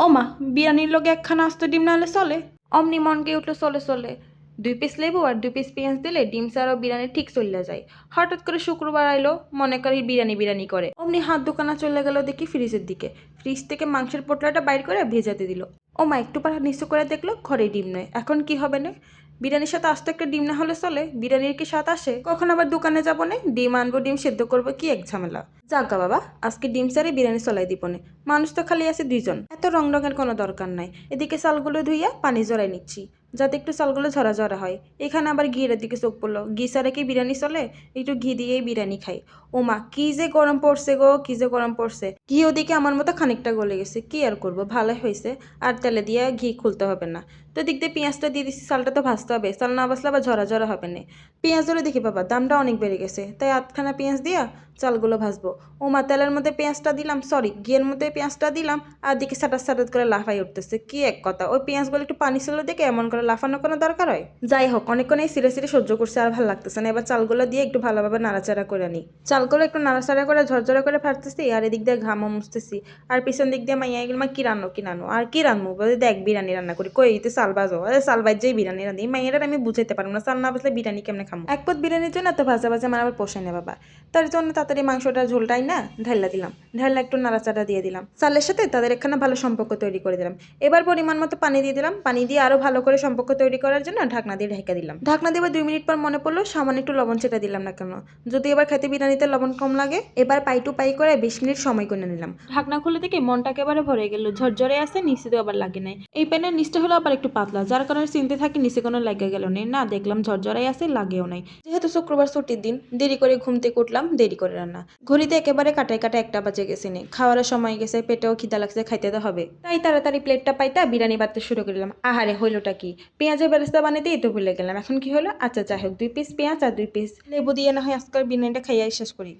ও মা, বিরিয়ানির লগে একখানা আস্ত ডিম না হলে চলে? অমনি মনকে উঠলো চলে চলে। 2 পিস লেবু আর 2 পিস পেঁয়াজ দিলে ডিম ছাড়াও বিরিয়ানি ঠিক চলে যায়। হঠাৎ করে শুক্রবার আইলো, মনে করি বিরিয়ানি বিরিয়ানি করে অমনি হাত দোকানা চলে গেল দেখি ফ্রিজের দিকে। ফ্রিজ থেকে মাংসের পোটলাটা বাইর করে ভেজাতে দিল। ও মা একটু পর নিচু করে দেখলো ঘরে ডিম নয়। এখন কি হবে না? বিরিয়ানির সাথে আস্ত একটা ডিম না হলে চলে? বিরিয়ানির কি স্বাদ আসে? কখন আবার দোকানে যাবো না, ডিম আনবো, ডিম সেদ্ধ করবো, কি এক ঝামেলা। যাগা বাবা, আজকে ডিম সারে বিরিয়ানি চলাই দিবনে। মানুষ তো খালি আছে 2জন, এত রং রঙের কোনো দরকার নাই। এদিকে চালগুলো ধুইয়া পানি জড়াই নিচ্ছি যাতে একটু চালগুলো ঝরা ঝরা হয়। এখানে আবার ঘিয়ের দিকে চোখ পড়লো, ঘি ছাড়া কি বিরিয়ানি চলে? একটু ঘি দিয়েই বিরিয়ানি খাই। ও মা, কি যে গরম পড়ছে গো, কি যে গরম পড়ছে। ঘি ওদিকে আমার মতো খানিকটা গলে গেছে, কি আর করবো, ভালোই হয়েছে। আর তেলে দিয়ে ঘি খুলতে হবে না। তো দিক দিয়ে পেঁয়াজটা দিয়ে দিচ্ছি, চালটা তো ভাজতে হবে, চাল না ভাজলে আবার ঝরা ঝরা হবে না। পেঁয়াজগুলো দেখি বাবা দামটা অনেক বেড়ে গেছে, তাই আধখানা পেঁয়াজ দিয়া চালগুলো ভাজবো। ও মা, তেলের মধ্যে পেঁয়াজটা দিলাম, সরি ঘিয়ের মধ্যে পেঁয়াজটা দিলাম, আর দিকে সাটাত সাটাত করে লাফাই উঠতেছে, কি এক কথা। ওই পেঁয়াজগুলো একটু পানি ছিল দেখে এমন করে লাফানোর কোনো দরকার হয়? যাই হোক, অনেকক্ষণ এই সিরে সিরে সহ্য করছে, আর ভালো লাগতেছে না। এবার চালগুলো দিয়ে একটু ভালোভাবে নাড়াচাড়া করে নিই। চালগুলো একটু নাড়াচাড়া করে ঝরঝরা করে ফাটতেছি, আর এদিক দিয়ে ঘামও মুছতেছি। আর পিছন দিক দিয়ে মাইয়া এগুলো, মা কি রান্নো কি রান্নো আর কি রান্নু, বলে দেখ বিরিয়ানি রান্না করি। কই তো চাল বাজো, চাল বাজেই বিরিয়ানি রান্ধি। মাইয়ারা আমি বুঝাইতে পারবো না, চাল না বাজলে বিরিয়ানি কেমনে খামো। এক পদ বিরিয়ানির জন্য এত ভাজা ভাজা আমার আবার পোষায় না বাবা। তার জন্য তাড়াতাড়ি মাংসটা ঝোলটাই না ঢাইলা দিলাম, ঢাইলা একটু নাড়াচাড়া দিয়ে দিলাম। চালের সাথে তাদের একখানা ভালো সম্পর্ক তৈরি করে দিলাম। এবার পরিমাণ মতো পানি দিয়ে দিলাম, পানি দিয়ে আরো ভালো করে সম্পর্ক তৈরি করার জন্য ঢাকনা দিয়ে ঢেকে দিলাম। ঢাকনা দিয়ে 2 মিনিট পর মনে পড়লো সামান্য একটু লবণ ছেটা দিলাম না কেন, যদি এবার খেতে বিরিয়ানিতে লবণ কম লাগে। এবার পাই টু পাই করে 20 মিনিট সময় করে নিলাম। ঢাকনা খুলে দেখে মনটা একেবারে ভরে গেল, ঝরঝরে আছে, নিচে তো আবার লাগে নাই। এই প্যানের নিচটা হলো আবার একটু পাতলা, যার কারণে চিনতে থাকি নিচে কোনো লাগে গেল নেই না, দেখলাম ঝরঝরাই আছে, লাগেও নাই। যেহেতু শুক্রবার ছুটির দিন, দেরি করে ঘুম থেকে উঠলাম, দেরি করে রান্না। ঘড়িতে একেবারে কাটায় কাটায় 1টা বাজে গেছে নে, খাওয়ার সময় গেছে, পেটেও খিদা লাগছে, খাইতে তো হবে। তাই তাড়াতাড়ি প্লেটটা পাইতা বিরিয়ানি বাড়তে শুরু করলাম। আহারে হইলোটা কি, পেঁয়াজের বেরেস্তা বানাইতেই তো ভুলে গেলাম। এখন কি হলো, আচ্ছা যাই হোক, 2 পিস পেঁয়াজ আর 2 পিস লেবু দিয়ে না হয় আজকাল বিরিয়ানিটা খাইয়াই শেষ করি।